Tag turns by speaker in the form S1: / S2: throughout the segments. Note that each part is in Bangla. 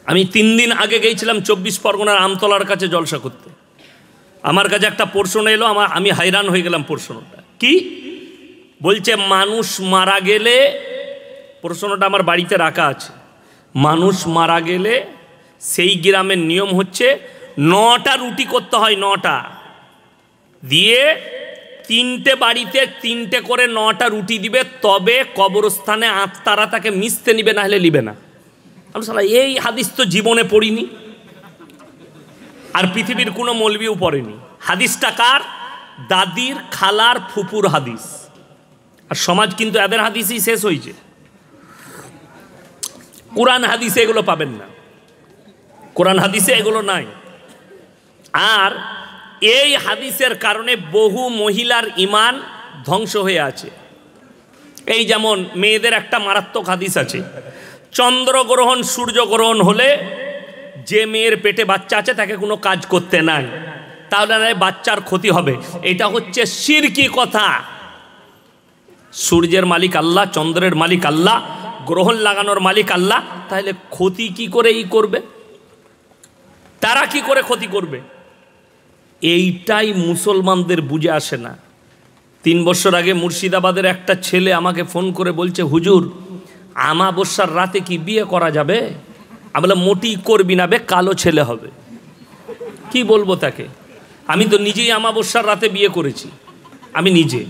S1: আমি 3 দিন আগে গিয়েছিলাম 24 পরগনার আমতলার কাছে জলসা করতে। আমার কাছে একটা প্রশ্ন এলো, আমি হায়রান হয়ে গেলাম। প্রশ্নটা কি বলছে, মানুষ মারা গেলে, প্রশ্নটা আমার বাড়িতে রাখা আছে, মানুষ মারা গেলে সেই গ্রামের নিয়ম হচ্ছে 9টা রুটি করতে হয়, 9টা দিয়ে 3টে বাড়িতে 3টে করে 9টা রুটি দিবে, তবে কবরস্থানে আত্মারা তাকে মিশতে নিবে, না হলে নিবে না। আমি সালা এই হাদিস তো জীবনে পড়িনি, আর পৃথিবীর কোনো মৌলবিও পড়েনি। হাদিসটা কার? দাদির, খালার, ফুপুর হাদিস। আর সমাজ কিন্তু এদের হাদিসই শেষ হয়েছে। কোরআন হাদিসে এগুলো পাবেন না, কোরআন হাদিসে এগুলো নাই। আর এই হাদিসের কারণে বহু মহিলার ঈমান ধ্বংস হয়ে আছে। এই যেমন মেয়েদের একটা মারাত্মক হাদিস আছে, চন্দ্রগ্রহণ সূর্যগ্রহণ হলে যে মেয়ের পেটে বাচ্চা আছে তাকে কোনো কাজ করতে নাই, তাহলে বাচ্চার ক্ষতি হবে। এটা হচ্ছে শিরকি কথা। সূর্যের মালিক আল্লাহ, চন্দ্রের মালিক আল্লাহ, গ্রহণ লাগানোর মালিক আল্লাহ, তাহলে ক্ষতি কি করে করবে? তারা কি করে ক্ষতি করবে? এইটাই মুসলমানদের বুঝে আসে না। 3 বছর আগে মুর্শিদাবাদের একটা ছেলে আমাকে ফোন করে বলছে, হুজুর আমাবস্যার রাতে কি বিয়ে করা যাবে? আমি বললাম মোটি করবি না বে, কালো ছেলে হবে। কি বলবো তাকে? আমি তো নিজেই আমাবস্যার রাতে বিয়ে করেছি। আমি নিজে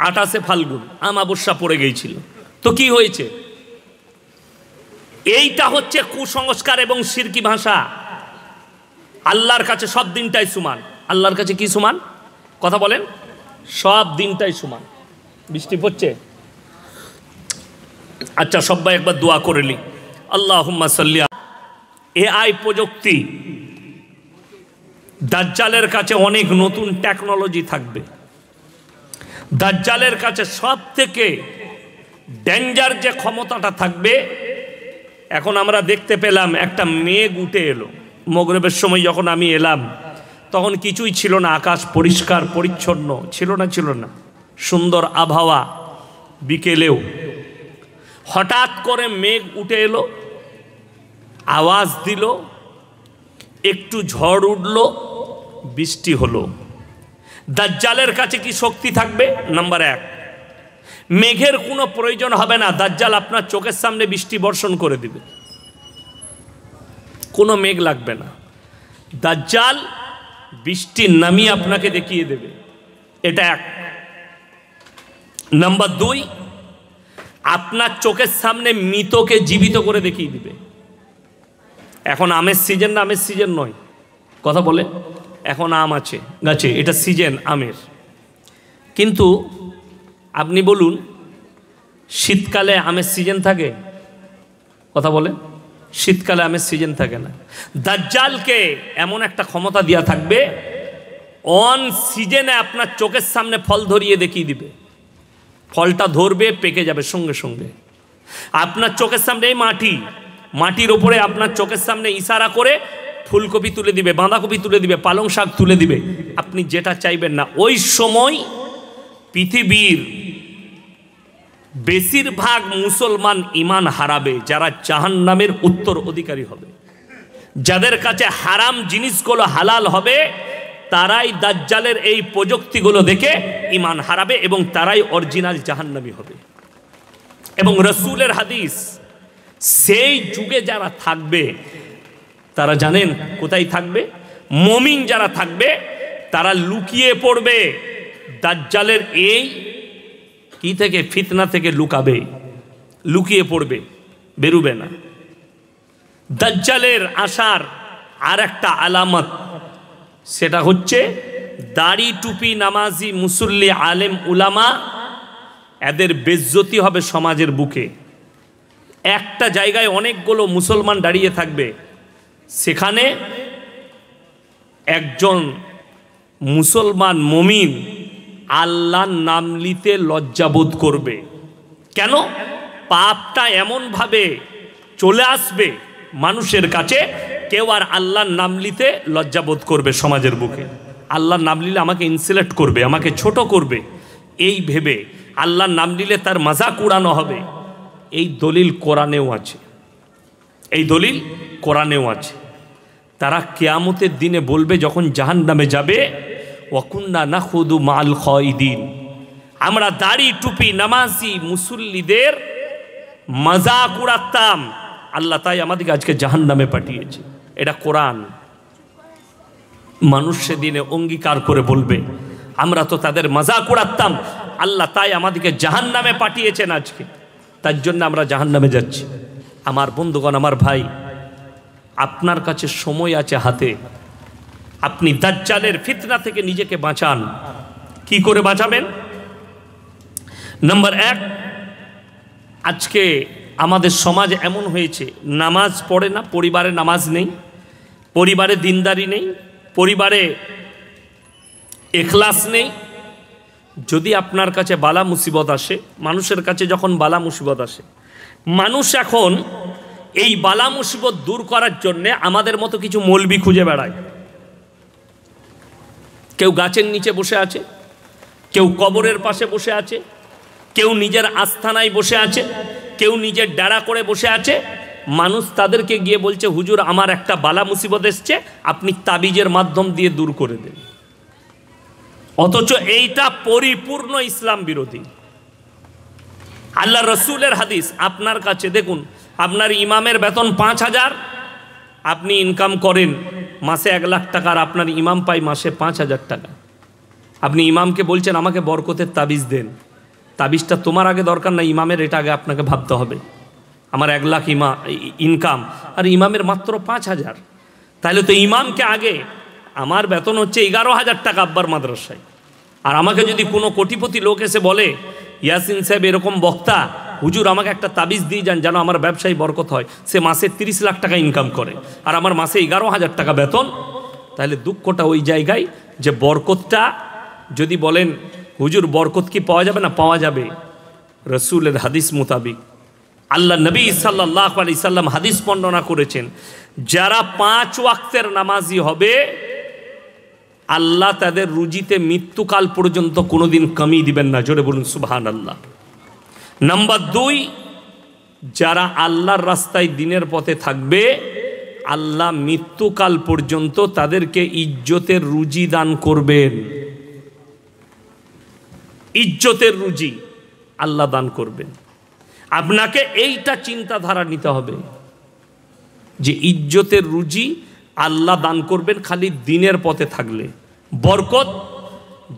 S1: 28শে ফাল্গুন আমাবস্যা পড়ে গিয়েছিল, তো কি হয়েছে? এইটা হচ্ছে কুসংস্কার এবং শিরকি ভাষা। আল্লাহর কাছে সব দিনটাই সমান। আল্লাহর কাছে কি সমান? কথা বলেন। সব দিনটাই সমান। বৃষ্টি পড়ছে? আচ্ছা, সবাই একবার দোয়া করে নি। আল্লাহুম্মা সাল্লি। এআই প্রযুক্তি, দাজ্জালের কাছে অনেক নতুন টেকনোলজি থাকবে। দাজ্জালের কাছে সব থেকে ডেঞ্জার যে ক্ষমতাটা থাকবে, এখন আমরা দেখতে পেলাম একটা মেঘ উঠে এলো। মাগরিবের সময় যখন আমি এলাম তখন কিছুই ছিল না, আকাশ পরিষ্কার পরিচ্ছন্ন ছিল না, সুন্দর আবহাওয়া। বিকেলেও হঠাৎ করে মেঘ উঠে এলো, আওয়াজ দিল, একটু ঝড় উঠল, বৃষ্টি হলো। দাজ্জালের কাছে কি শক্তি থাকবে? নাম্বার 1, মেঘের কোনো প্রয়োজন হবে না, দাজ্জাল আপনার চোখের সামনে বৃষ্টি বর্ষণ করে দিবে, কোনো মেঘ লাগবে না। দাজ্জাল বৃষ্টি নামিয়ে আপনাকে দেখিয়ে দেবে, এটা 1। নাম্বার 2, আপনার চোখের সামনে মৃতকে জীবিত করে দেখিয়ে দিবে। এখন আমের সিজন না, আমের সিজন নয়, কথা বলে, এখন আম আছে গাছে, এটা সিজন আমের। কিন্তু আপনি বলুন, শীতকালে আমের সিজন থাকে? কথা বলে, শীতকালে আমের সিজন থাকে না। দাজ্জালকে এমন একটা ক্ষমতা দেওয়া থাকবে, অন সিজনে আপনার চোখের সামনে ফল ধরিয়ে দেখিয়ে দিবে। ফলটা ধরবে, পেকে যাবে সঙ্গে সঙ্গে। আপনার চোখের সামনে এই মাটির ওপরে আপনার চোখের সামনে ইশারা করে ফুলকপি তুলে দিবে, বাঁধাকপি তুলে দিবে, পালং শাক তুলে দিবে, আপনি যেটা চাইবেন না। ওই সময় পৃথিবীর বেশিরভাগ মুসলমান ঈমান হারাবে, যারা জাহান্নামের উত্তর অধিকারী হবে। যাদের কাছে হারাম জিনিসগুলো হালাল হবে, তারাই দাজ্জালের এই প্রযুক্তিগুলো দেখে ঈমান হারাবে এবং তারাই অরিজিনাল জাহান্নামী হবে। এবং রাসূলের হাদিস, সেই যুগে যারা থাকবে তারা জানেন কোথায় থাকবে? মুমিন যারা থাকবে তারা লুকিয়ে পড়বে, দাজ্জালের এই কি থেকে, ফিতনা থেকে লুকাবে, লুকিয়ে পড়বে, বেরুবে না। দাজ্জালের আসার আর একটা আলামত, সেটা হচ্ছে দাড়ি টুপি নামাজি মুসল্লি আলেম উলামা, এদের বেজ্জতি হবে সমাজের বুকে। একটা জায়গায় অনেকগুলো মুসলমান দাঁড়িয়ে থাকবে, সেখানে একজন মুসলমান মুমিন আল্লাহর নাম নিতে লজ্জাবোধ করবে। কেন? পাপটা এমনভাবে চলে আসবে মানুষের কাছে, কেউ আর আল্লাহর নাম নিতে লজ্জাবোধ করবে সমাজের বুকে। আল্লাহর নাম নিলে আমাকে ইনসাল্ট করবে, আমাকে ছোট করবে, এই ভেবে আল্লাহর নাম নিলে তার মজাক উড়ানো হবে। এই দলিল কোরআনেও আছে। এই দলিল কোরআনেও আছে। তারা কিয়ামতের দিনে বলবে যখন জাহান্নামে যাবে, ওয়াকুন্না নাখুদু মাল খায়িদিন, আমরা দাড়ি টুপি নামাজি মুসল্লিদের মজাক উড়াতাম, আল্লাহ তাই আমাদেরকে আজকে জাহান্নামে পাঠিয়েছে। এটা কোরআন। মানুষ সেদিনে অঙ্গীকার করে বলবে আমরা তো তাদের মজাক উড়াতাম, আল্লাহ তাই আমাদেরকে জাহান্নামে পাঠিয়েছেন আজকে, তার জন্য আমরা জাহান্নামে যাচ্ছি। আমার বন্ধুগণ, আমার ভাই, আপনার কাছে সময় আছে হাতে, আপনি দাজ্জালের ফিতনা থেকে নিজেকে বাঁচান। কি করে বাঁচাবেন? নাম্বার 1, আজকে আমাদের সমাজ এমন হয়েছে, নামাজ পড়ে না, পরিবারে নামাজ নেই, পরিবারে দিনদারি নেই, পরিবারে এখলাস নেই। যদি আপনার কাছে বালা মুসিবত আসে, মানুষের কাছে যখন বালা মুসিবত আসে, মানুষ এখন এই বালা মুসিবত দূর করার জন্যে আমাদের মতো কিছু মৌলবি খুঁজে বেড়ায়। কেউ গাছের নিচে বসে আছে, কেউ কবরের পাশে বসে আছে, কেউ নিজের আস্থানায় বসে আছে, কেউ নিজের ডেরা করে বসে আছে। মানুষ তাদেরকে গিয়ে বলছে, হুজুর আমার একটা বালা মুসিবত এসছে, আপনি তাবিজের মাধ্যম দিয়ে দূর করে দেন। অথচ এইটা পরিপূর্ণ ইসলাম বিরোধী। আল্লাহ রসুলের হাদিস আপনার কাছে, দেখুন আপনার ইমামের বেতন 5,000, আপনি ইনকাম করেন মাসে 1 লাখ টাকা, আর আপনার ইমাম পাই মাসে 5,000 টাকা। আপনি ইমামকে বলছেন আমাকে বরকতের তাবিজ দেন। তাবিজটা তোমার আগে দরকার না, ইমামের এটা আগে আপনাকে ভাবতে হবে। আমার 1 লাখ ইনকাম, আর ইমামের মাত্র 5,000, তাহলে তো ইমামকে আগে। আমার বেতন হচ্ছে 11,000 টাকা আব্বার মাদ্রাসায়, আর আমাকে যদি কোনো কোটিপতি লোক এসে বলে, ইয়াসিন সাহেব এরকম বক্তা, হুজুর আমাকে একটা তাবিজ দিয়ে যান যেন আমার ব্যবসায় বরকত হয়, সে মাসে 30 লাখ টাকা ইনকাম করে, আর আমার মাসে 11,000 টাকা বেতন, তাহলে দুঃখটা ওই জায়গায় যে বরকতটা যদি বলেন হুজুর বরকত কি পাওয়া যাবে না? পাওয়া যাবে। রসুলের হাদিস মোতাবিক আল্লাহ নবী সাল্লাল্লাহু আলাইহি সাল্লাম হাদিস বর্ণনা করেছেন, যারা 5 ওয়াক্তের নামাজি হবে আল্লাহ তাদের রুজিতে মৃত্যুকাল পর্যন্ত কোনোদিন কমি দিবেন না। জোরে বলুন সুবহানাল্লাহ। নাম্বার 2, যারা আল্লাহর রাস্তায় দিনের পথে থাকবে আল্লাহ মৃত্যুকাল পর্যন্ত তাদেরকে ইজ্জতের রুজি দান করবেন। ইজ্জতের রুজি আল্লাহ দান করবেন। আপনাকে এইটা চিন্তাধারা নিতে হবে যে ইজ্জতের রুজি আল্লাহ দান করবেন খালি দিনের পথে থাকলে। বরকত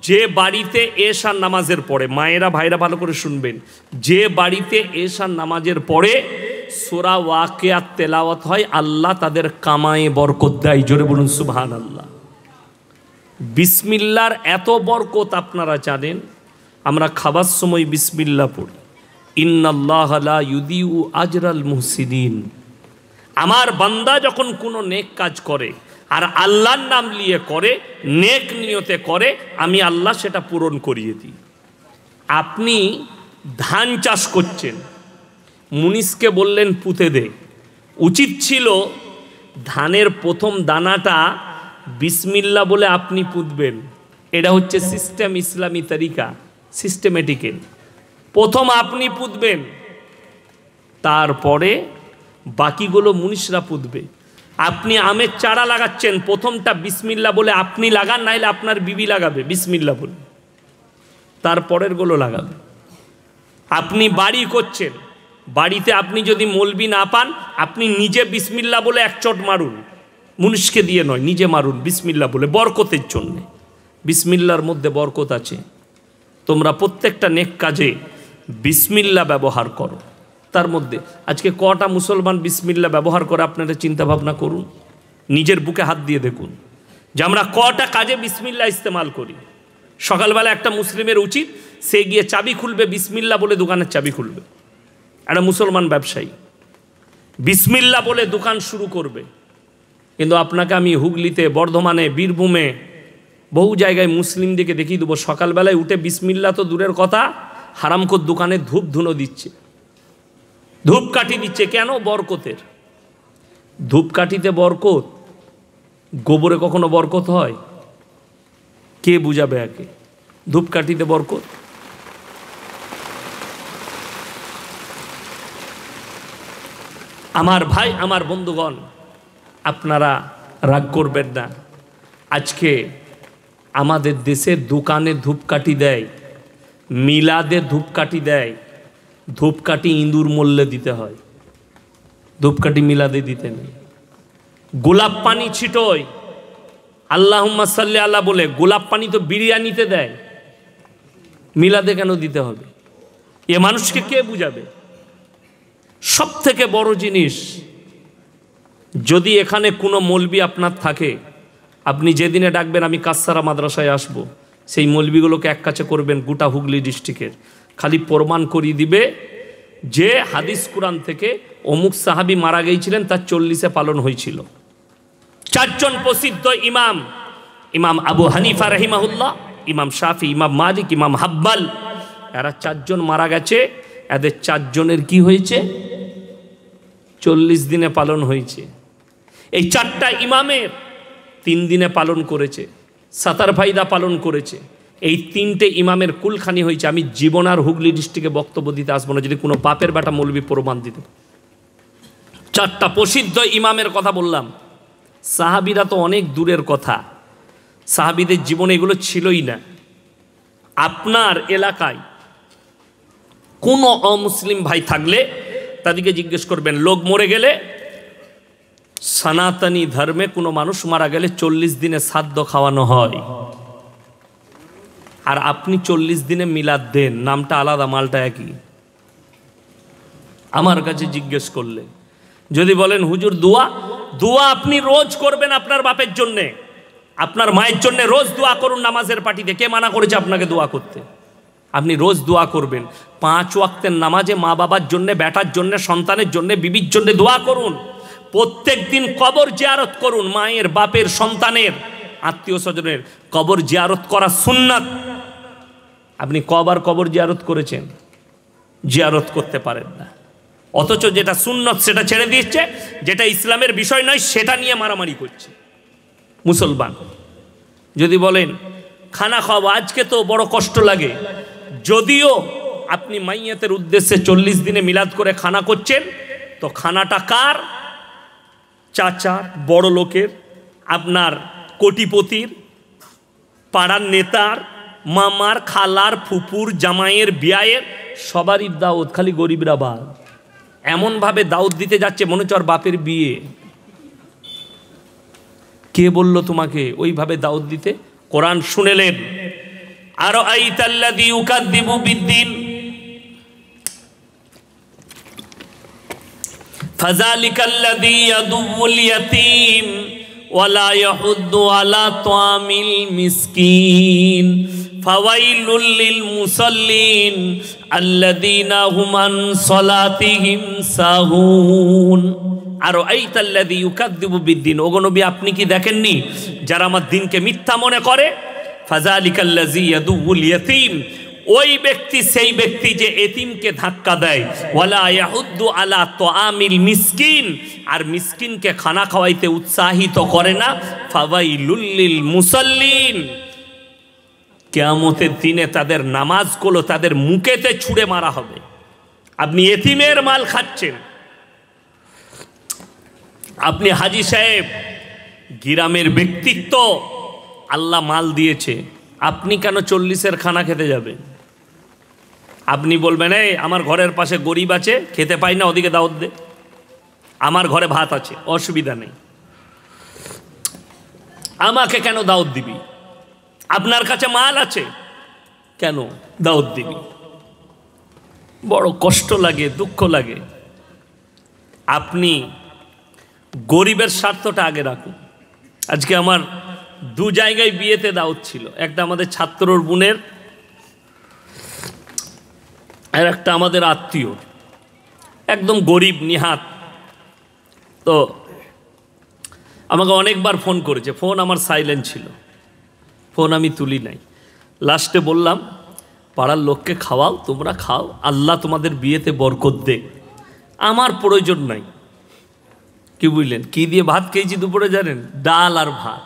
S1: যে বাড়িতে এশার নামাজের পরে, মায়েরা ভাইরা ভালো করে শুনবেন, যে বাড়িতে এশার নামাজের পরে সূরা ওয়াকিয়াত তেলাওয়াত হয় আল্লাহ তাদের কামায়ে বরকত দেয়। জোরে বলুন সুবহানাল্লাহ। বিসমিল্লাহর এত বরকত আপনারা জানেন, আমরা খাবার সময় বিসমিল্লাহ পড়ি, ইন্নাল্লাহা লা ইউদিউ আজরাল মুহসিনিন। আমার বান্দা যখন কোনো নেক কাজ করে আর আল্লাহর নাম নিয়ে করে, নেক নিয়তে করে, আমি আল্লাহ সেটা পূরণ করিয়ে দিই। আপনি ধান চাষ করছেন, মুনিশকে বললেন পুঁতে দে, উচিত ছিল ধানের প্রথম দানাটা বিসমিল্লাহ বলে আপনি পুঁতবেন। এটা হচ্ছে সিস্টেম, ইসলামী তরিকা, সিস্টেমেটিক্যাল। প্রথম আপনি পুঁতবেন, তারপরে বাকিগুলো মুনিশরা পুঁতবে। আপনি আমের চারা লাগাচ্ছেন, প্রথমটা বিসমিল্লাহ বলে আপনি লাগান, নাইলে আপনার বিবি লাগাবে বিসমিল্লাহ বলে, তারপরেরগুলো লাগাবে। আপনি বাড়ি করছেন, বাড়িতে আপনি যদি মলবি না পান, আপনি নিজে বিসমিল্লাহ বলে এক চট মারুন, মুনিশকে দিয়ে নয়, নিজে মারুন বিসমিল্লাহ বলে, বরকতের জন্যে। বিসমিল্লাহর মধ্যে বরকত আছে। তোমরা প্রত্যেকটা নেক কাজে বিসমিল্লাহ ব্যবহার করো। তার মধ্যে আজকে কটা মুসলমান বিসমিল্লাহ ব্যবহার করে আপনারা চিন্তা ভাবনা করুন, নিজের বুকে হাত দিয়ে দেখুন যে আমরা কটা কাজে বিসমিল্লাহ ইস্তেমাল করি। সকালবেলা একটা মুসলিমের উচিত সে গিয়ে চাবি খুলবে, বিসমিল্লাহ বলে দোকানের চাবি খুলবে। একটা মুসলমান ব্যবসায়ী বিসমিল্লাহ বলে দোকান শুরু করবে। কিন্তু আপনাকে আমি হুগলিতে, বর্ধমানে, বীরভূমে বহু জায়গায় মুসলিমদেরকে দেখিয়ে দেবো, সকালবেলায় উঠে বিসমিল্লাহ তো দূরের কথা, হারামখোর দোকানে ধূপ ধুনো দিচ্ছে, ধূপকাঠি দিচ্ছে। কেন? বরকতের। ধূপকাঠিতে বরকত, গোবরে কখনো বরকত হয়? কে বুঝাবে একে? ধূপকাঠিতে বরকত। আমার ভাই, আমার বন্ধুগণ, আপনারা রাগ করবেন না। আজকে আমাদের দেশে দোকানে ধূপকাঠি দেয়, মিলাদে ধূপকাঠি দেয়, ধূপকাঠি ইঁদুর মূল্যে দিতে হয়, ধূপকাঠি মিলাদে দিতে নেই। গোলাপ পানি ছিটোয়, আল্লাহুম্মা সাল্লি আল্লাহ বলে, গোলাপ পানি তো বিরিয়ানিতে দেয়, মিলাদে কেন দিতে হবে? এ মানুষকে কে বুঝাবে? সব থেকে বড় জিনিস, যদি এখানে কোনো মৌলবি আপনার থাকে, আপনি যেদিনে ডাকবেন আমি কাছারা মাদ্রাসায় আসব, সেই মৌলবিগুলোকে এক কাছে করবেন গোটা হুগলি ডিস্ট্রিক্টের, খালি প্রমাণ করিয়ে দিবে যে হাদিস কুরআন থেকে অমুক সাহাবি মারা গিয়েছিলেন, তার 40-এ পালন হয়েছিল। 4 জন প্রসিদ্ধ ইমাম, ইমাম আবু হানিফা রাহিমাহুল্লাহ, ইমাম শাফি, ইমাম মালিক, ইমাম হাব্বাল, এরা 4 জন মারা গেছে। এদের 4 জনের কি হয়েছে? 40 দিনে পালন হয়েছে। এই 4টা ইমামের 3 দিনে পালন করেছে, সাতার ফায়দা পালন করেছে। এই 3টে ইমামের কুলখানি হয়েছে। আমি জীবন আর হুগলি ডিস্ট্রিক্টে বক্তব্য দিতে আসবো না যদি কোনো পাপের বেটা মৌলবি প্রমাণ দিতে। 4টা প্রসিদ্ধ ইমামের কথা বললাম। সাহাবিরা তো অনেক দূরের কথা, সাহাবিদের জীবনে এগুলো ছিলই না। আপনার এলাকায় কোনো অমুসলিম ভাই থাকলে তাদেরকে জিজ্ঞেস করবেন, লোক মরে গেলে, সনাতনী ধর্মে কোনো মানুষ মারা গেলে 40 দিনে শ্রাদ্ধ খাওয়ানো হয়, আর আপনি 40 দিনে মিলাদ দেন, নামটা আলাদা, মালটা একই। আমার কাছে জিজ্ঞেস করলে যদি বলেন হুজুর দোয়া, দোয়া আপনি রোজ করবেন আপনার বাপের জন্যে, আপনার মায়ের জন্য রোজ দোয়া করুন নামাজের পার্টিতে। কে মানা করেছে আপনাকে দোয়া করতে? আপনি রোজ দোয়া করবেন। 5 ওয়াক্তের নামাজে মা বাবার জন্য, বেটার জন্য, সন্তানের জন্য, বিবির জন্য দোয়া করুন। প্রত্যেক দিন কবর জিয়ারত করুন, মায়ের, বাপের, সন্তানের, আত্মীয় স্বজনের কবর জিয়ারত করা সুন্নাত। আপনি কবার কবর জিয়ারত করেছেন? জিয়ারত করতে পারেন না, অথচ যেটা সুন্নত সেটা ছেড়ে দিচ্ছে, যেটা ইসলামের বিষয় নয় সেটা নিয়ে মারামারি করছে মুসলমান। যদি বলেন খানা খাওয়া, আজকে তো বড় কষ্ট লাগে, যদিও আপনি মাইয়াতের উদ্দেশ্যে 40 দিনে মিলাদ করে খানা করছেন, তো খানাটা কার? চাচার, বড় লোকের, আপনার কোটিপতির, পাড়ার নেতার, মামার, খালার, ফুপুর, জামাইয়ের, বিয়ায়ের, সবারই দাওয়াত, খালি গরিবরা বাদ। এমনভাবে দাওয়াত দিতে যাচ্ছে মনে হচ্ছে ওর বাপের বিয়ে। কে বলল তোমাকে ওইভাবে দাওয়াত দিতে? কোরআন শুনেলেন, আর আইতাল্লাযী ইউকাযযিবু বিদ্দীন ফাযালিকাল্লাযী ইয়াদুল ইয়াতীম ওয়ালা ইয়াহুদ্দু আলা তুআমিল মিসকিন ফাওয়াইলুল লিল মুসাল্লিন আল্লাযীনা হুম আন সালাতিহিম সাহুন। আর আইতাল্লাযী ইউকাযযিবু বিদ্দীন, ওগো নবী আপনি কি দেখেননি যারা আমার দিনকে মিথ্যা মনে করে? ফাযালিকাল্লাযী ইয়াদুল ইয়াতীম, ওই ব্যক্তি, সেই ব্যক্তি যে এতিমকে ধাক্কা দেয়, ওয়ালা ইয়াহুদ্দু আলা তুআমিল মিসকিন, আর মিসকিনকে খানা খাওয়াইতে উৎসাহিত করে না। ফাওয়াইলুল লিল মুসাল্লিন, কিয়ামতের দিনে তাদের নামাজগুলো তাদের মুখেতে ছুঁড়ে মারা হবে। আপনি এতিমের মাল খাচ্ছেন। আপনি হাজী সাহেব, গ্রামের ব্যক্তিত্ব, আল্লাহ মাল দিয়েছে, আপনি কেন 40-এর খানা খেতে যাবেন? আপনি বলবেন এই আমার ঘরের পাশে গরিব আছে, খেতে পাই না, ওদিকে দাওয়াত দে, আমার ঘরে ভাত আছে, অসুবিধা নেই, আমাকে কেন দাওয়াত দিবি? আপনার কাছে মাল আছে, কেন দাওয়াত দিবি? বড় কষ্ট লাগে, দুঃখ লাগে। আপনি গরিবের স্বার্থটা আগে রাখুন। আজকে আমার 2 জায়গায় বিয়েতে দাওয়াত ছিল, একটা আমাদের ছাত্রর বোনের, আর একটা আমাদের আত্মীয়, একদম গরিব নিহাত। তো আমাকে অনেকবার ফোন করেছে, ফোন আমার সাইলেন্ট ছিল, ফোন আমি তুলি নাই। লাস্টে বললাম পাড়ার লোককে খাওয়াও, তোমরা খাও, আল্লাহ তোমাদের বিয়েতে বরকত দে, আমার প্রয়োজন নাই। কি বুঝলেন? কি দিয়ে ভাত খেয়েছি দুপুরে জানেন? ডাল আর ভাত,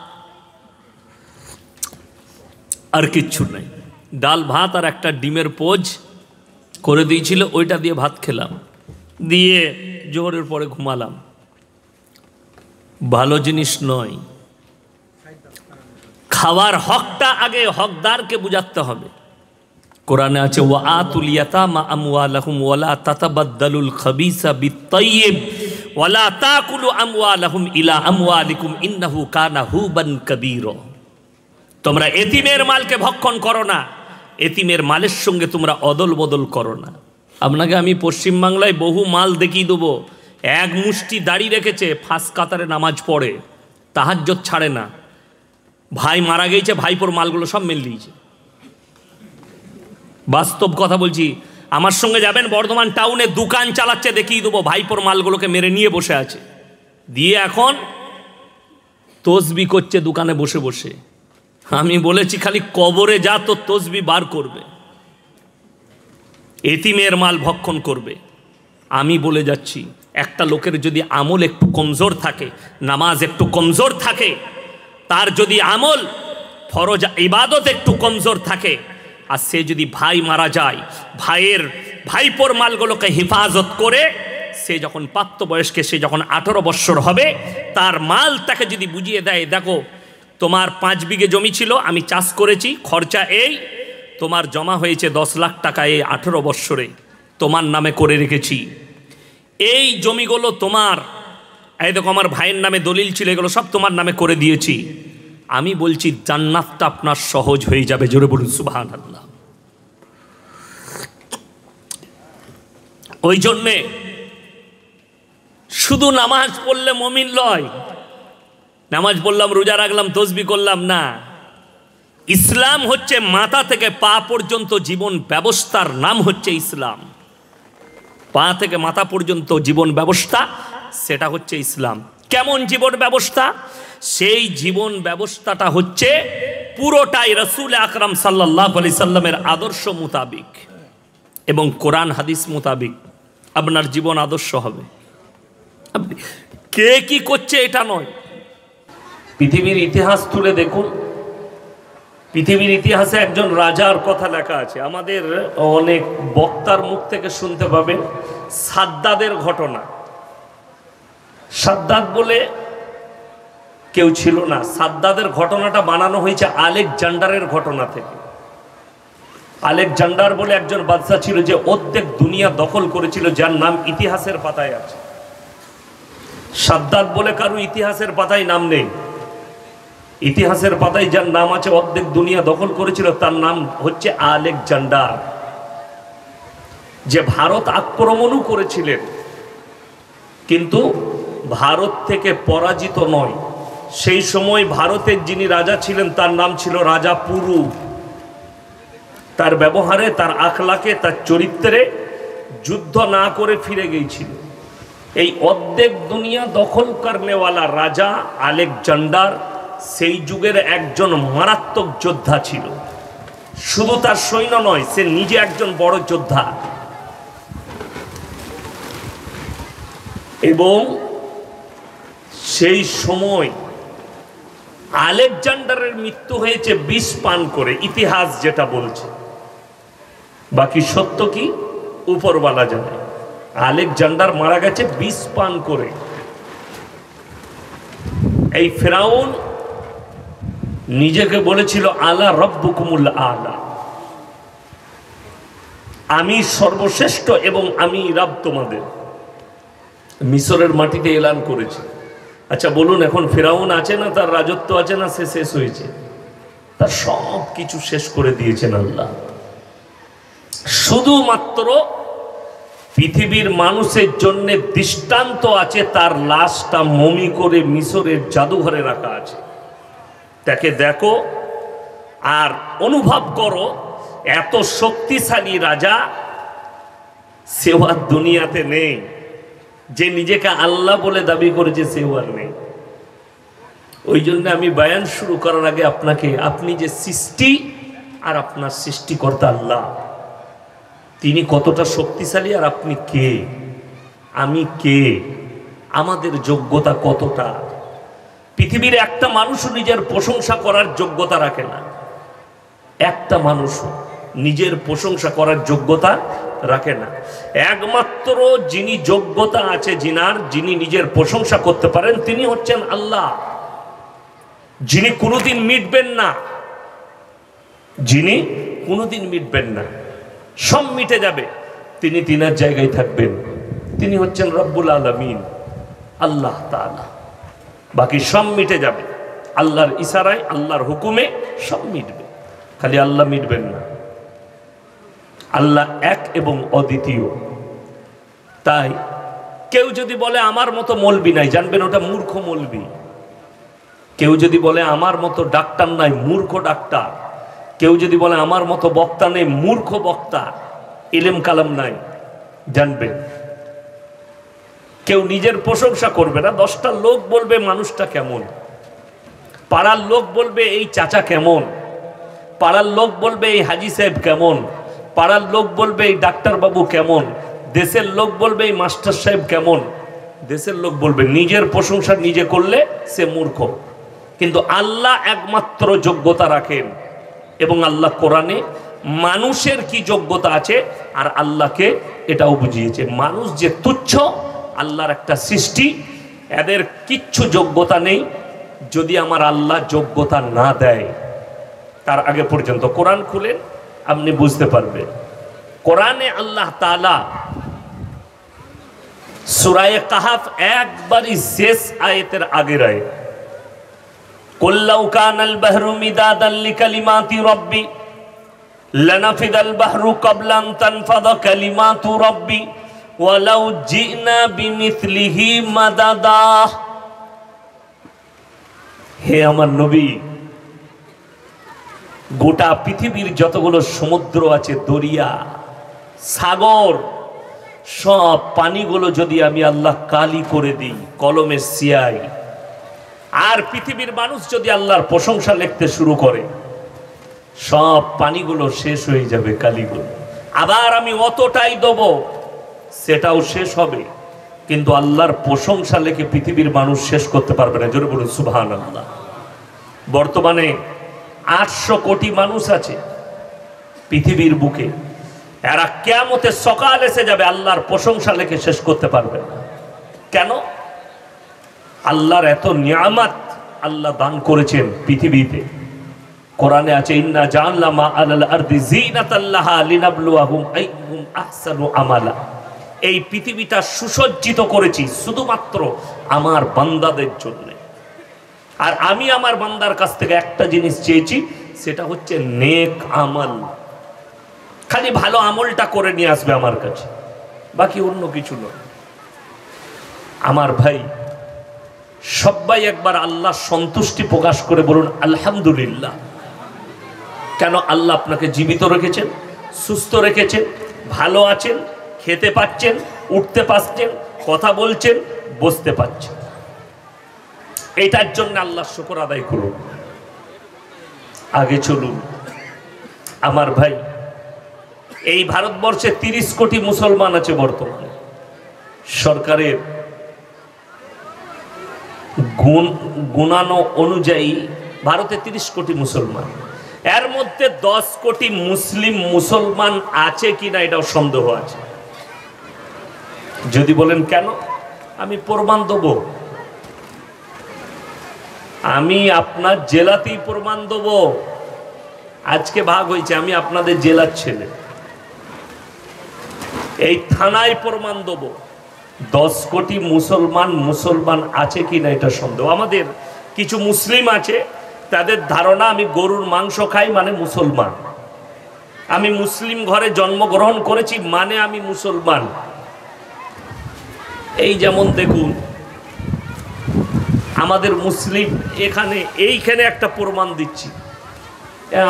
S1: আর কিচ্ছু নাই। ডাল ভাত আর একটা ডিমের পোজ করে দিয়েছিল, ওইটা দিয়ে ভাত খেলাম। দিয়ে জোহরের পরে ঘুমালাম, ভালো জিনিস নয়। খাওয়ার হকটা আগে হকদারকে বুঝাতে হবে। কোরআনে আছে ওয়া আতুল ইয়াতামা আমওয়ালাহুম ওয়ালা তাতাবাদদালুল খাবিসা বিত-তাইয়্যিব ওয়ালা তাকুলু আমওয়ালাহুম ইলা আমওয়ালিকুম ইন্নাহু কানা হুবান কাবীরা। তোমরা এতিমের মালকে ভক্ষণ করো না, এতিমের মালের সঙ্গে তোমরা অদল বদল করো না। আপনাকে আমি পশ্চিমবাংলায় বহু মাল দেখিয়ে দেবো, এক মুষ্টি দাড়ি রেখেছে, ফাঁস কাতারে নামাজ পড়ে, তাহাজ্জুদ ছাড়ে না, ভাই মারা গেছে, ভাইপোর মালগুলো সব মেল দিয়েছে। বাস্তব কথা বলছি, আমার সঙ্গে যাবেন বর্ধমান টাউনে, দোকান চালাচ্ছে, দেখিয়ে দেবো ভাইপোর মালগুলোকে মেরে নিয়ে বসে আছে, দিয়ে এখন তসবি করছে দোকানে বসে বসে। আমি বলেছি খালি কবরে যা তো তসবি বার করবে, এতিমের মাল ভক্ষণ করবে। আমি বলে যাচ্ছি, একটা লোকের যদি আমল একটু কমজোর থাকে, নামাজ একটু কমজোর থাকে, তার যদি আমল ফরজ ইবাদত একটু কমজোর থাকে, আর সে যদি ভাই মারা যায়, ভাইপোর মালগুলোকে হেফাজত করে, সে যখন প্রাপ্তবয়স্কে, সে যখন 18 বৎসর হবে, তার মাল তাকে যদি বুঝিয়ে দেয়, দেখো তোমার 5 বিঘে জমি ছিল, আমি চাষ করেছি, খরচা এই, তোমার জমা হয়েছে 10 লাখ টাকা এই 18 বৎসরে, তোমার নামে করে রেখেছি, এই জমিগুলো তোমার, এই দেখো আমার ভাইয়ের নামে দলিল ছিল, এগুলো সব তোমার নামে করে দিয়েছি। আমি বলছি জান্নাতটা আপনার সহজ হয়ে যাবে। জোরে বলুন সুবহানাল্লাহ। ওই জন্যে শুধু নামাজ পড়লে মুমিন লয়, নামাজ পড়লাম, রোজা রাখলাম, তসবিহ করলাম না। ইসলাম হচ্ছে মাথা থেকে পা পর্যন্ত জীবন ব্যবস্থার নাম হচ্ছে ইসলাম। পা থেকে মাথা পর্যন্ত জীবন ব্যবস্থা, সেটা হচ্ছে ইসলাম। কেমন জীবন ব্যবস্থা? সেই জীবন ব্যবস্থাটা হচ্ছে পুরোটাই রাসূল আকরাম সাল্লাল্লাহু আলাইহি সাল্লামের আদর্শ মোতাবিক এবং কোরআন হাদিস মোতাবিক আপনার জীবন আদর্শ হবে। আপনি কে কি করছে এটা নয়, পৃথিবীর ইতিহাস তুলে দেখুন। পৃথিবীর ইতিহাসে একজন রাজার কথা লেখা আছে, আমাদের অনেক বক্তার মুখ থেকে শুনতে পাবেন সাদ্দাদের ঘটনা। সাদ্দাদ বলে কেউ ছিল না, সাদ্দাদের ঘটনাটা বানানো হয়েছে আলেকজান্ডারের ঘটনা থেকে। আলেকজান্ডার বলে একজন বাদশা ছিল যে অর্ধেক দুনিয়া দখল করেছিল, যার নাম ইতিহাসের পাতায় আছে। সাদ্দাদ বলে কারো ইতিহাসের পাতায় নাম নেই, ইতিহাসের পাতায় যার নাম আছে, অর্ধেক দুনিয়া দখল করেছিল, তার নাম হচ্ছে আলেকজান্ডার, যে ভারত আক্রমণও করেছিলেন, কিন্তু ভারত থেকে পরাজিত নয়। সেই সময় ভারতের যিনি রাজা ছিলেন তার নাম ছিল রাজা পুরু। তার ব্যবহারে, তার আখলাকে, তার চরিত্রে যুদ্ধ না করে ফিরে গিয়েছিল। এই অর্ধেক দুনিয়া দখল করনেওয়ালা রাজা আলেকজান্ডার সেই যুগের একজন মারাত্মক যোদ্ধা ছিল। শুধু তার সৈন্য নয়, সে নিজে একজন বড় যোদ্ধা। এবং সেই সময় আলেকজান্ডারের মৃত্যু হয়েছে বিষ পান করে, ইতিহাস যেটা বলছে। বাকি সত্য কি উপরওয়ালা জানে। আলেকজান্ডার মারা গেছে বিষ পান করে। এই ফেরাউন নিজেকে বলেছিল আলা রব্বুকুমুল আলা, আমি সর্বশ্রেষ্ঠ এবং আমি রব তোমাদের। মিশরের মাটিতে এলান করেছে। আচ্ছা বলুন, এখন ফেরাউন আছে না, তার রাজত্ব আছে না, সে শেষ হয়েছে? তার সব কিছু শেষ করে দিয়েছেন আল্লাহ। শুধুমাত্র পৃথিবীর মানুষের জন্য দৃষ্টান্ত আছে, তার লাশটা মমি করে মিশরের জাদুঘরে রাখা আছে। তাকে দেখো আর অনুভব করো, এত শক্তিশালী রাজা সেও আর দুনিয়াতে নেই। যে নিজেকে আল্লাহ বলে দাবি করেছে সেও আর নেই। ওই জন্য আমি বয়ান শুরু করার আগে আপনাকে, আপনি যে সৃষ্টি আর আপনার সৃষ্টিকর্তা আল্লাহ, তিনি কতটা শক্তিশালী আর আপনি কে, আমি কে, আমাদের যোগ্যতা কতটা। পৃথিবীর একটা মানুষও নিজের প্রশংসা করার যোগ্যতা রাখে না। একটা মানুষও নিজের প্রশংসা করার যোগ্যতা রাখে না। একমাত্র যিনি যোগ্যতা আছে যিনি নিজের প্রশংসা করতে পারেন তিনি হচ্ছেন আল্লাহ, যিনি কোনোদিন মিটবেন না, যিনি কোনোদিন মিটবেন না, সব মিটে যাবে, তিনি তিনার জায়গায় থাকবেন, তিনি হচ্ছেন রব্বুল আলামিন, আল্লাহ তাআলা। বাকি সব মিটে যাবে আল্লাহর ইশারায়, আল্লাহর হুকুমে সব মিটবে, খালি আল্লাহ মিটবেন না। আল্লাহ এক এবং অদ্বিতীয়। তাই কেউ যদি বলে আমার মতো মৌলবি নাই, জানবেন ওটা মূর্খ মৌলবি। কেউ যদি বলে আমার মতো ডাক্তার নাই, মূর্খ ডাক্তার। কেউ যদি বলে আমার মতো বক্তা নেই, মূর্খ বক্তা, ইলম কালাম নাই, জানবেন কেউ নিজের প্রশংসা করবে না। 10টা লোক বলবে মানুষটা কেমন, পাড়ার লোক বলবে এই চাচা কেমন, পাড়ার লোক বলবে এই হাজি সাহেব কেমন, পাড়ার লোক বলবে এই ডাক্তার বাবু কেমন, দেশের লোক বলবে এই মাস্টার সাহেব কেমন। দেশের লোক বলবে, নিজের প্রশংসা নিজে করলে সে মূর্খ। কিন্তু আল্লাহ একমাত্র যোগ্যতা রাখেন, এবং আল্লাহ কোরআনে মানুষের কি যোগ্যতা আছে আর আল্লাহকে এটাও বুঝিয়েছে। মানুষ যে তুচ্ছ, আল্লাহর একটা সৃষ্টি, এদের কিচ্ছু যোগ্যতা নেই যদি আমার আল্লাহ যোগ্যতা না দেয়। তার আগে পর্যন্ত কোরআন খুলেন, আপনি বুঝতে পারবেন। কোরআনে আল্লাহ তাআলা সূরা কাহফ একবারই শেষ আয়াতের আগের আয়াত, কুল লাউ কানাল বাহরু মিদাদান লিকালিমাতি রাব্বি লানাফিদাল বাহরু ক্বাবলা আন তানফাদা কালিমাতু রাব্বি ওয়ালাউ জিনা বিমিথলিহি মাদাদা। হে আমার নবী, গোটা পৃথিবীর যতগুলো সমুদ্র আছে, দরিয়া, সাগর, সব পানিগুলো যদি আমি আল্লাহ কালি করে দিই, কলমের সিয়াই, আর পৃথিবীর মানুষ যদি আল্লাহর প্রশংসা লিখতে শুরু করে, সব পানিগুলো শেষ হয়ে যাবে, কালিগুলো। আবার আমি অতটাই দেব, সেটাও শেষ হবে, কিন্তু আল্লাহর প্রশংসা লিখে পৃথিবীর মানুষ শেষ করতে পারবে না। জোরে বলুন সুবহানাল্লাহ। বর্তমানে 800 কোটি মানুষ আছে পৃথিবীর বুকে, এরা কিয়ামতের সকাল এসে যাবে, আল্লাহর প্রশংসা লিখে শেষ করতে পারবে না। কেন? আল্লাহর এত নিয়ামত আল্লাহ দান করেছেন পৃথিবীতে। কোরআনে আছে, ইন্না জাআলনা মা আলাল আরদি যিনাতাল লাহা লিনাবলুয়াহুম আইয়ুহুম আহসানু আমালা। এই পৃথিবীটা সুসজ্জিত করেছি শুধুমাত্র আমার বান্দাদের জন্য। আর আমি আমার বান্দার কাছ থেকে একটা জিনিস চেয়েছি, সেটা হচ্ছে নেক আমল। খালি ভালো আমলটা করে নিয়ে আসবে আমার কাছে, বাকি অন্য কিছু নয়। আমার ভাই, সবাই একবার আল্লাহ সন্তুষ্টি প্রকাশ করে বলুন আলহামদুলিল্লাহ। কেন? আল্লাহ আপনাকে জীবিত রেখেছেন, সুস্থ রেখেছেন, ভালো আছেন, খেতে পাচ্ছেন, উঠতে পারছেন, কথা বলছেন, বসতে পারছেন। এটার জন্য আল্লাহ শুকর আদায় করুন। আগে চলুন আমার ভাই, এই ভারতবর্ষে 30 কোটি মুসলমান আছে বর্তমানে। সরকারের গুণানো অনুযায়ী ভারতে 30 কোটি মুসলমান, এর মধ্যে 10 কোটি মুসলিম মুসলমান আছে কিনা এটাও সন্দেহ আছে। যদি বলেন কেন, আমি প্রমাণ দেব। আমি আপনার জেলাতেই প্রমাণ দেব। আজকে ভাগ হয়েছে, আমি আপনাদের জেলার ছেলে, এই থানায় প্রমাণ দেব। 10 কোটি মুসলমান আছে কিনা এটা সন্দেহ। আমাদের কিছু মুসলিম আছে, তাদের ধারণা আমি গরুর মাংস খাই মানে মুসলমান, আমি মুসলিম ঘরে জন্মগ্রহণ করেছি মানে আমি মুসলমান। এই যেমন দেখুন, আমাদের মুসলিম এখানে এইখানে একটা প্রমাণ দিচ্ছি।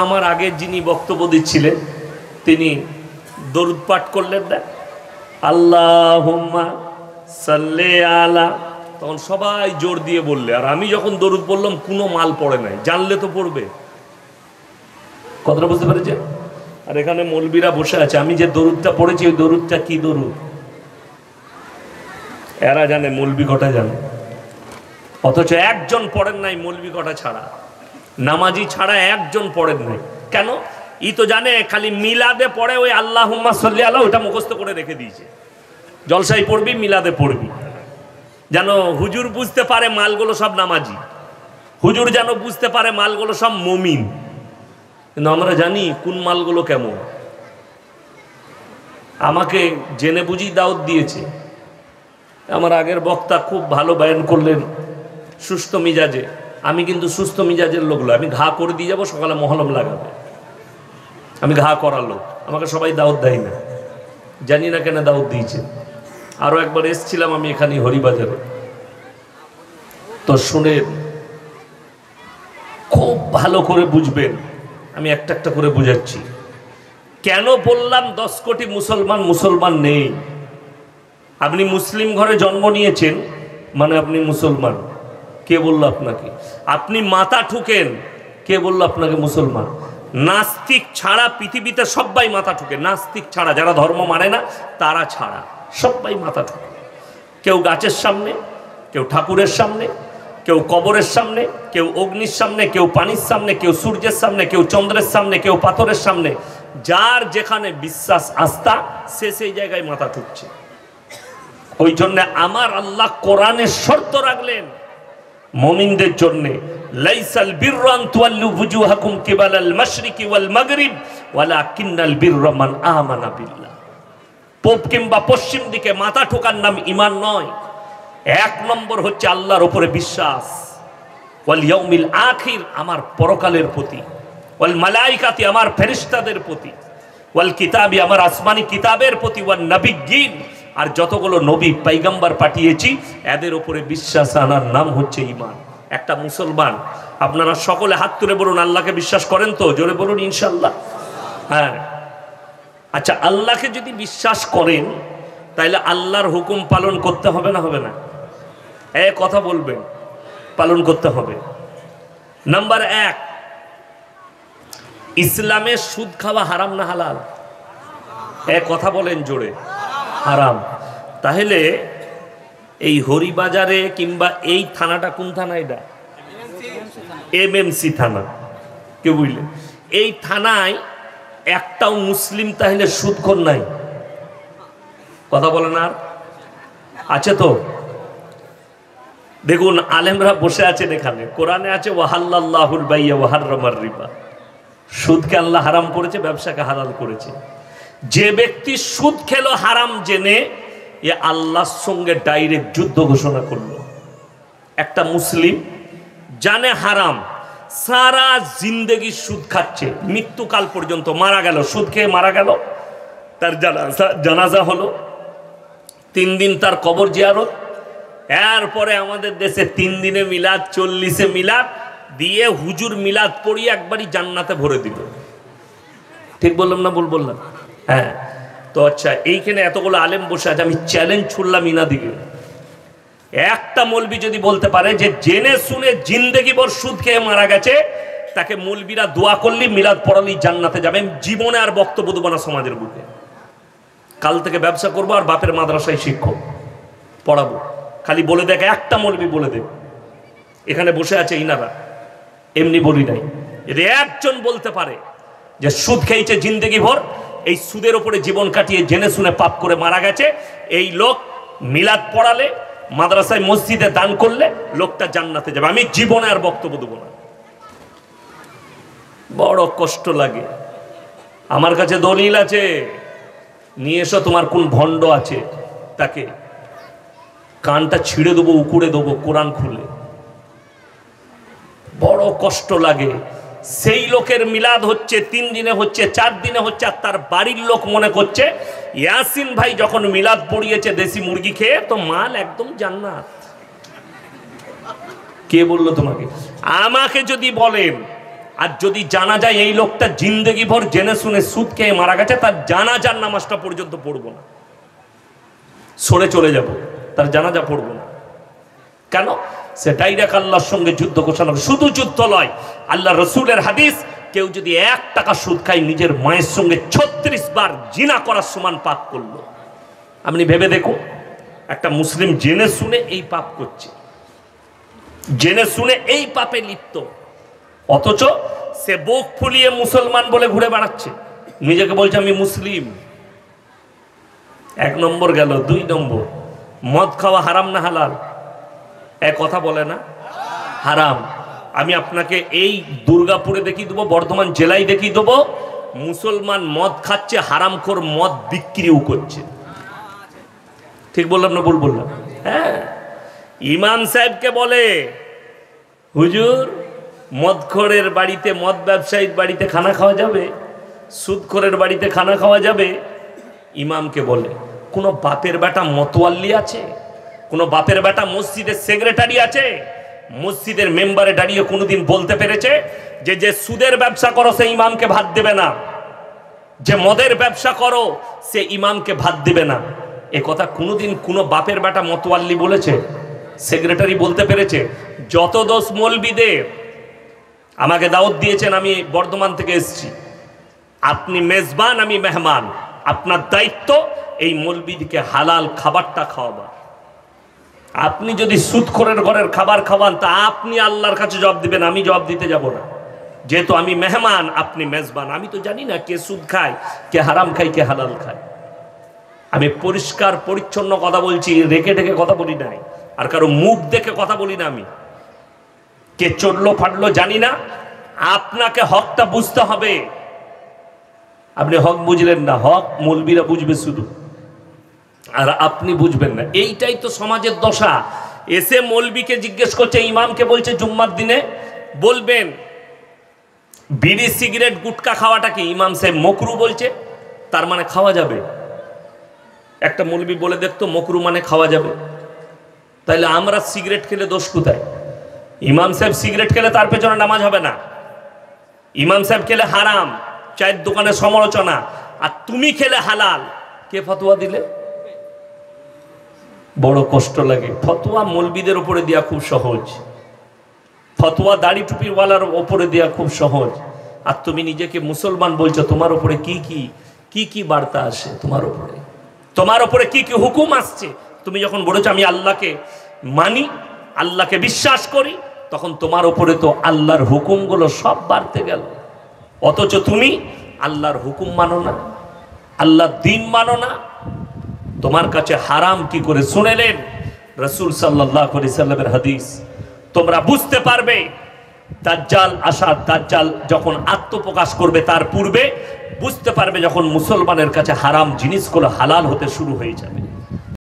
S1: আমার আগে যিনি বক্তব্য দিচ্ছিলেন তিনি দরুদ পাঠ করলেন না, আল্লাহুম্মা সাল্লি আলা, তখন সবাই জোর দিয়ে বললে, আর আমি যখন দরুদ বললাম কোনো মাল পড়ে নাই। জানলে তো পড়বে, কথাটা বুঝতে পেরেছেন? আর এখানে মৌলবীরা বসে আছে, আমি যে দরুদটা পড়েছি ওই দরুদটা কি দরুদ এরা জানে, মৌলবী কটা জানে, অথচ একজন পড়েন নাই মৌলবী কটা ছাড়া, নামাজি ছাড়া একজন পড়েন নাই। কেন? ই তো জানে খালি মিলাদে পড়ে ওই আল্লাহুম্মা সাল্লি আলা ওটা মুখস্থ করে রেখে দিয়েছে। জলসায় পড়বি, মিলাদে পড়বি, যেন হুজুর বুঝতে পারে মালগুলো সব নামাজি, হুজুর যেন বুঝতে পারে মালগুলো সব মুমিন। কিন্তু আমরা জানি কোন মালগুলো কেমন। আমাকে জেনে বুঝি দাওয়াত দিয়েছে। আমার আগের বক্তা খুব ভালো বয়ান করলেন সুস্থ মিজাজে। আমি কিন্তু সুস্থ মিজাজের লোক নয়, আমি ঘা করে দিয়ে যাবো, সকালে মহলম লাগাবে, আমি ঘা করার লোক। আমাকে সবাই দাওয়াত দেয় না, জানি না কেন দাওয়াত দিয়েছে। আরও একবার এসছিলাম আমি এখানে হরিবাজারে, তো শুনে খুব ভালো করে বুঝবেন, আমি একটা একটা করে বুঝাচ্ছি। কেন বললাম 10 কোটি মুসলমান নেই? আপনি মুসলিম ঘরে জন্ম নিয়েছেন মানে আপনি মুসলমান। কে বলল আপনাকে? আপনি মাথা ঠুকেন, কে বলল আপনাকে মুসলমান? নাস্তিক ছাড়া পৃথিবীতে সবাই মাথা ঠুকে, নাস্তিক ছাড়া, যারা ধর্ম মানে না তারা ছাড়া সবাই মাথা ঠুকে। কেউ গাছের সামনে, কেউ ঠাকুরের সামনে, কেউ কবরের সামনে, কেউ অগ্নির সামনে, কেউ পানির সামনে, কেউ সূর্যের সামনে, কেউ চন্দ্রের সামনে, কেউ পাথরের সামনে। যার যেখানে বিশ্বাস আস্থা সে সেই জায়গায় মাথা ঠুকছে। ওই জন্য আমার আল্লাহ কোরআনে শর্ত রাখলেন মুমিনদের জন্য, লাইসাল বিররু আন তুওয়াল্লু ওয়ুজুহাকুম কিবালাল মাশরিকি ওয়াল মাগরিব ওয়ালাকিন্নাল বিররা মান আমানা বিল্লাহ। পূব কিংবা পশ্চিম দিকে মাথা ঠোকার নাম ঈমান নয়। 1 নম্বর হচ্ছে আল্লাহর উপরে বিশ্বাস, ওয়াল ইয়াউমিল আখির আমার পরকালের প্রতি, ওয়াল মালাইকাতি আমার ফেরেশতাদের প্রতি, ওয়াল কিতাবি আমার আসমানি কিতাবের প্রতি, ওয়ান নবিয়্যিন আর যতগুলো নবী পয়গম্বর পাঠিয়েছি এদের উপরে বিশ্বাস আনার নাম হচ্ছে ঈমান। একটা মুসলমান, আপনারা সকলে হাত তুলে বলুন আল্লাহকে বিশ্বাস করেন তো? জোরে বলুন ইনশাআল্লাহ। হ্যাঁ, আচ্ছা, আল্লাহকে যদি বিশ্বাস করেন তাহলে আল্লাহর হুকুম পালন করতে হবে না হবে না? কথা বলবেন, পালন করতে হবে। নাম্বার 1, ইসলামে সুদ খাওয়া হারাম না হালাল? কথা বলেন জোরে, হারাম। তাহলে এই হরিবাজারে কিংবা এই থানাটা কোন থানা? এটা এমএমসি থানা। কেউ বুঝলেন? এই থানায় একটাও মুসলিম তাহলে সুদখোর নাই? কথা বলেন। আর আছে তো? দেখুন আলেমরা বসে আছেন এখানে, কোরআনে আছে ওয়াহাল্লাল্লাহুল বাইয়া ওয়া হাররামার রিবা। সুদকে আল্লাহ হারাম করেছে, ব্যবসাকে হালাল করেছে। যে ব্যক্তি সুদ খেলো হারাম জেনে, এ আল্লাহর সঙ্গে ডাইরেক্ট যুদ্ধ ঘোষণা করলো। একটা মুসলিম জানে হারাম, সারা জিন্দেগি সুদ খাচ্ছে, মৃত্যুকাল পর্যন্ত, মারা গেল সুদ খেয়ে মারা গেল, তার জানাজা হলো, 3 দিন তার কবর জিয়ারত, এরপরে আমাদের দেশে 3 দিনে মিলাদ, 40-এ মিলাদ দিয়ে হুজুর মিলাদ পড়িয়ে একবারই জান্নাতে ভরে দিল। ঠিক বললাম না ভুল বললাম? হ্যাঁ। তো আচ্ছা, এইখানে এতগুলো আলেম বসে আছে, আমি চ্যালেঞ্জ ছুড়লাম ইনাদিকে, একটা মৌলবি যদি বলতে পারে যে জেনে শুনে জিন্দেগি ভর সুদ খেয়ে মারা গেছে, তাকে মৌলবিরা দোয়া করলি মিলাদ পড়ালি জান্নাতে যাবে, জীবনে আর বক্তব্য দেবো না সমাজের বুকে। কাল থেকে ব্যবসা করবো আর বাপের মাদ্রাসায় শিক্ষক পড়াবো। খালি বলে দেখ, একটা মৌলবি বলে দেব, এখানে বসে আছে ইনারা, এমনি বলি নাই। যদি একজন বলতে পারে যে সুদ খেয়েছে জিন্দেগি ভর, এই সুদের ওপরে জীবন কাটিয়ে জেনে শুনে পাপ করে মারা গেছে, এই লোক মিলাদ পড়ালে, মাদ্রাসায় মসজিদে দান করলে লোকটা জান্নাতে যাবে, আমি জীবনে আর বক্তব্য দেবো না। বড় কষ্ট লাগে। আমার কাছে দলিল আছে, নিয়ে এসো, তোমার কোন ভণ্ড আছে তাকে কানটা ছিঁড়ে দেবো, উকুড়ে দেবো কোরআন খুলে। বড় কষ্ট লাগে। সেই লোকের মিলাদ হচ্ছে 3 দিনে হচ্ছে, 4 দিনে হচ্ছে, আর তার বাড়ির লোক মনে করছে ইয়াসিন ভাই যখন মিলাদ পড়িয়েছে দেশি মুরগি খেয়ে, তো মাল একদম জান্নাত। কে বললো তোমাকে? আমাকে যদি বলেন, আর যদি জানা যায় এই লোকটা জিন্দেগি ভর জেনে শুনে সুদ খেয়ে মারা গেছে, তার জানাজার নামাজটা পর্যন্ত পড়বো না, সরে চলে যাব, তার জানাজা পড়বো না। কেন? সে ডাইরেক্ট আল্লাহর সঙ্গে যুদ্ধ ঘোষণা করে। শুধু যুদ্ধ নয়, আল্লাহ রসুলের হাদিস, কেউ যদি 1 টাকা সুদ খায় নিজের মায়ের সঙ্গে 36 বার জিনা করার সমান পাপ করলো। আপনি ভেবে দেখুন, একটা মুসলিম জেনে শুনে এই পাপ করছে, জেনে শুনে এই পাপে লিপ্ত, অথচ সে বুক ফুলিয়ে মুসলমান বলে ঘুরে বেড়াচ্ছে, নিজেকে বলছে আমি মুসলিম। 1 নম্বর গেল। 2 নম্বর, মদ খাওয়া হারাম না হালাল? এক কথা বলে না হারাম। আমি আপনাকে এই দুর্গাপুরে দেখিয়ে দেবো, বর্ধমান জেলায় দেখিয়ে দেবো, মুসলমান মদ খাচ্ছে, হারামখোর মদ বিক্রিও করছে। ঠিক বললাম না ভুল বললাম? হ্যাঁ, ইমাম সাহেবকে বলে হুজুর মদখোরের বাড়িতে, মদ ব্যবসায়ীর বাড়িতে খানা খাওয়া যাবে? সুদখোরের বাড়িতে খানা খাওয়া যাবে? ইমামকে বলে কোনো বাপের বেটা মতোয়াল্লি আছে? কোনো বাপের বেটা মসজিদের সেক্রেটারি আছে? মসজিদের মেম্বারে দাঁড়িয়ে কোনোদিন বলতে পেরেছে যে যে সুদের ব্যবসা করো সে ইমামকে ভাত দেবে না, যে মদের ব্যবসা করো সে ইমামকে ভাত দেবে না? এ কথা কোনোদিন কোনো বাপের বেটা মতোয়াল্লি বলেছে? সেক্রেটারি বলতে পেরেছে? যত দোষ মৌলবীদের। আমাকে দাওয়াত দিয়েছেন, আমি বর্ধমান থেকে এসেছি, আপনি মেজবান আমি মেহমান, আপনার দায়িত্ব এই মৌলবীকে হালাল খাবারটা খাওয়াবা। আপনি যদি সুদখোরের ঘরের খাবার খাওয়ান তা আপনি আল্লাহর কাছে জবাব দিবেন, আমি জবাব দিতে যাব না। যেহেতু আমি মেহমান, আপনি মেজবান। আমি তো জানি না কে সুদ খায়, কে হারাম খায়, কে হালাল খায়। আমি পরিষ্কার পরিচ্ছন্ন কথা বলছি, রেখে ঢেকে কথা বলি নাই, আর কারো মুখ দেখে কথা বলি না। আমি কে চড়লো ফাটলো জানি না, আপনাকে হকটা বুঝতে হবে। আপনি হক বুঝলেন না, হক মৌলবীরা বুঝবে শুধু, আর আপনি বুঝবেন না। এইটাই তো সমাজের দশা। এসে মৌলবীকে জিজ্ঞেস করছে, ইমামকে বলছে জুম্মার দিনে বলবেন বিড়ি সিগারেট গুটকা খাওয়াটা কি? ইমাম সাহেব মকরু বলছে, তার মানে খাওয়া যাবে। একটা মৌলবী বলে দেখতো মকরু মানে খাওয়া যাবে, তাইলে আমরা সিগারেট খেলে দোষ কোথায়? ইমাম সাহেব সিগারেট খেলে তার পেছনে নামাজ হবে না, ইমাম সাহেব খেলে হারাম, চায়ের দোকানে সমালোচনা, আর তুমি খেলে হালাল। কে ফতোয়া দিলে? বড় কষ্ট লাগে। ফতোয়া মৌলবীদের উপরে দেওয়া খুব সহজ, ফতোয়া দাড়ি টুপিওয়ালার উপরে দেওয়া খুব সহজ। আর তুমি নিজেকে মুসলমান বলছো, তোমার উপরে কি কি বার্তা আসে, তোমার উপরে কি কি হুকুম আসছে। তুমি যখন বলেছো আমি আল্লাহকে মানি, আল্লাহকে বিশ্বাস করি, তখন তোমার উপরে তো আল্লাহর হুকুমগুলো সব বাড়তে গেল। অথচ তুমি আল্লাহর হুকুম মানো না, আল্লাহর দ্বীন মানো না। তোমার কাছে হারাম কি করে? শুনেলেন রাসূল সাল্লাল্লাহু আলাইহি সাল্লামের হাদিস, তোমরা বুঝতে পারবে দাজ্জাল আসার, দাজ্জাল যখন আত্মপ্রকাশ করবে তার পূর্বে বুঝতে পারবে যখন মুসলমানের কাছে হারাম জিনিসগুলো হালাল হতে শুরু হয়ে যাবে।